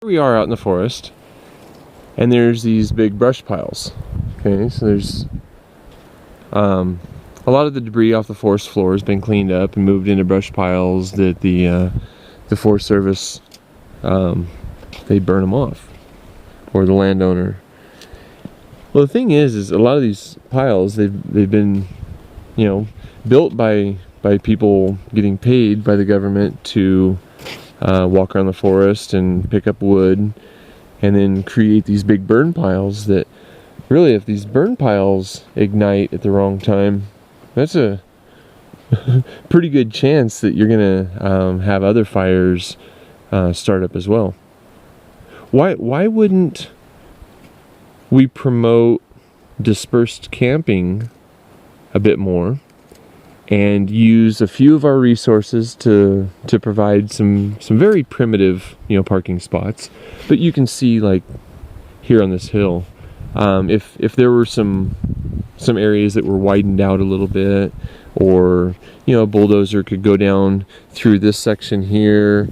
we are out in the forest, and there's these big brush piles. Okay, so there's a lot of the debris off the forest floor has been cleaned up and moved into brush piles that the Forest Service, they burn them off, or the landowner. Well, the thing is a lot of these piles, they've been, built by people getting paid by the government to walk around the forest and pick up wood, and then create these big burn piles that really, if these burn piles ignite at the wrong time, that's a pretty good chance that you're gonna have other fires start up as well. Why wouldn't we promote dispersed camping a bit more and use a few of our resources to provide some very primitive parking spots? But you can see, like here on this hill, if there were some areas that were widened out a little bit, or a bulldozer could go down through this section here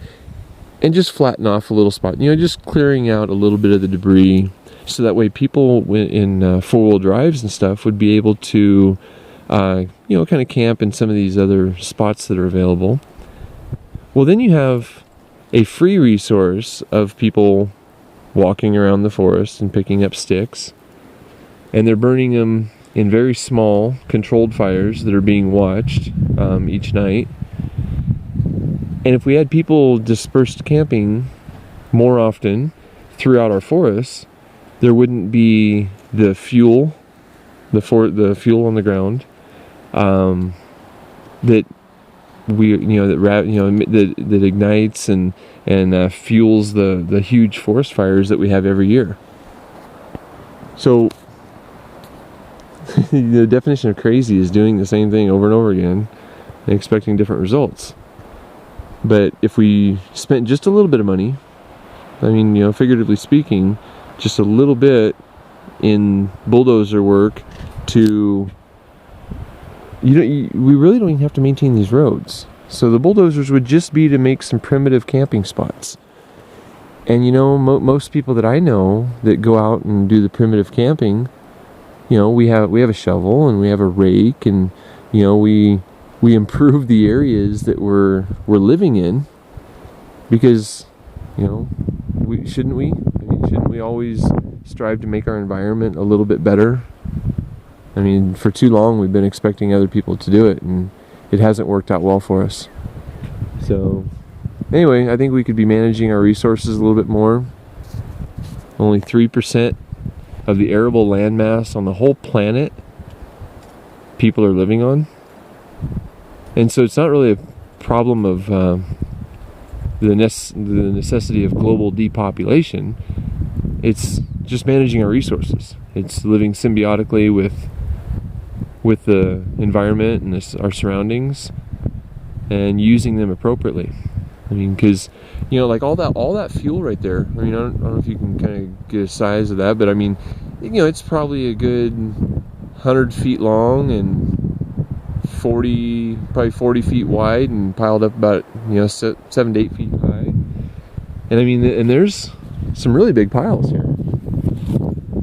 and just flatten off a little spot, just clearing out a little bit of the debris, so that way people in four-wheel drives and stuff would be able to kind of camp in some of these other spots that are available. Well, then you have a free resource of people walking around the forest and picking up sticks, and they're burning them in very small controlled fires that are being watched each night. And if we had people dispersed camping more often throughout our forests, there wouldn't be the fuel, the fuel on the ground that that ignites and fuels the huge forest fires that we have every year. So the definition of crazy is doing the same thing over and over again and expecting different results. But if we spent just a little bit of money, figuratively speaking, just a little bit in bulldozer work to, we really don't even have to maintain these roads. So the bulldozers would just be to make some primitive camping spots. And most people that I know that go out and do the primitive camping, we have a shovel and we have a rake, and we improve the areas that we're living in, because shouldn't we always strive to make our environment a little bit better? For too long we've been expecting other people to do it, and it hasn't worked out well for us. So anyway, I think we could be managing our resources a little bit more. Only 3% of the arable landmass on the whole planet people are living on. And so it's not really a problem of the necessity of global depopulation. It's just managing our resources. It's living symbiotically with the environment and our surroundings, and using them appropriately. Because like all that fuel right there. I don't know if you can kind of get a size of that, but it's probably a good 100 feet long and 40 feet wide, and piled up about 7 to 8 feet high. And there's some really big piles here.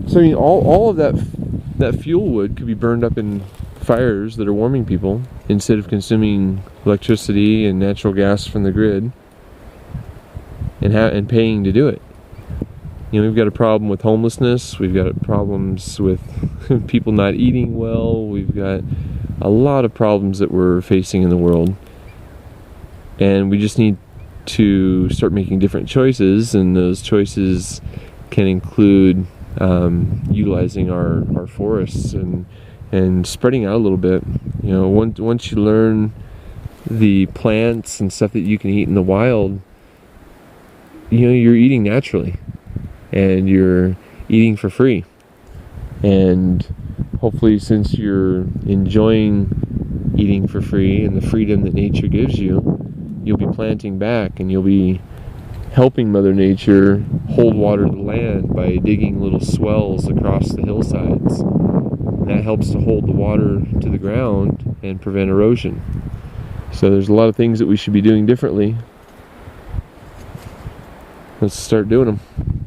So all of that fuel wood could be burned up in fires that are warming people, instead of consuming electricity and natural gas from the grid and paying to do it. We've got a problem with homelessness. We've got problems with people not eating well. We've got a lot of problems that we're facing in the world, and we just need to start making different choices. And those choices can include utilizing our forests and spreading out a little bit. Once you learn the plants and stuff that you can eat in the wild, you're eating naturally, and you're eating for free. And hopefully, since you're enjoying eating for free and the freedom that nature gives you, you'll be planting back, and you'll be helping Mother Nature hold water to the land by digging little swells across the hillsides. And that helps to hold the water to the ground and prevent erosion. So there's a lot of things that we should be doing differently. let's start doing them.